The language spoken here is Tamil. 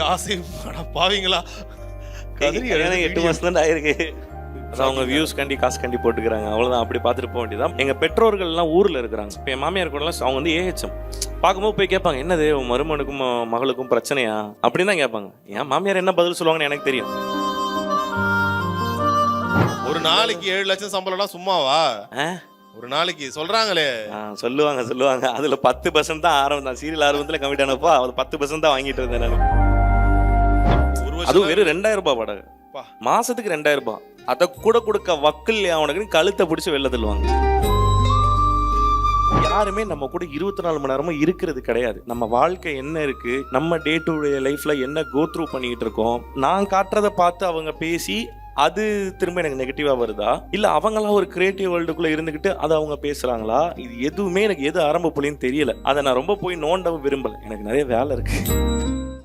நீங்க ஆசையும் பாவீங்களா? கதறி 8 மாசம் தான் ஆயிருக்கு. அவங்க வியூஸ் கண்டி காசு கண்டி போட்டுக்கிறாங்க, அவ்வளோதான். அப்படி பார்த்துட்டு போக வேண்டியதான். எங்கள் பெற்றோர்கள்லாம் ஊரில் இருக்கிறாங்க. இப்போ என் மாமியார் கூடலாம் அவங்க வந்து ஏஹெச்எம் பார்க்கும்போது போய் கேட்பாங்க, என்னது உன் மருமனுக்கும் மகளுக்கும் பிரச்சனையா அப்படின்னு தான் கேட்பாங்க. என் மாமியார் என்ன பதில் சொல்லுவாங்கன்னு எனக்கு தெரியும். ஒரு நாளைக்கு 7 லட்சம் சம்பளம்னா சும்மாவா? ஒரு நாளைக்கு சொல்றாங்களே. சொல்லுவாங்க. அதுல 10% தான் ஆரம்பம் தான். சீரியல் ஆரம்பத்தில் கமிட் ஆனப்போ அது 10% தான் வாங்கிட்டு இருந்தேன் நான். அதுவும் வெறும் 2000 ரூபாய் வாடகை, மாசத்துக்கு 2000 ரூபாய். அதை கூட கொடுக்க வக்கில் அவனுக்கு கழுத்தை பிடிச்சி வெளில தள்ளுவாங்க. யாருமே நம்ம கூட 24 மணி நேரமும் இருக்கிறது கிடையாது. நம்ம வாழ்க்கை என்ன இருக்கு, நம்ம டே டு டே லைஃப்ல என்ன கோ த்ரூ பண்ணிட்டு இருக்கோம், நான் காட்டுறதை பார்த்து அவங்க பேசி அது திரும்ப எனக்கு நெகட்டிவா வருதா, இல்ல அவங்களா ஒரு கிரியேட்டிவ் வேர்ல்டுக்குள்ள இருந்துகிட்டு அதை அவங்க பேசுறாங்களா, இது எதுவுமே எனக்கு எது ஆரம்ப புள்ளின்னு தெரியல. அதை நான் ரொம்ப போய் நோண்டவும் விரும்பல. எனக்கு நிறைய வேலை இருக்கு.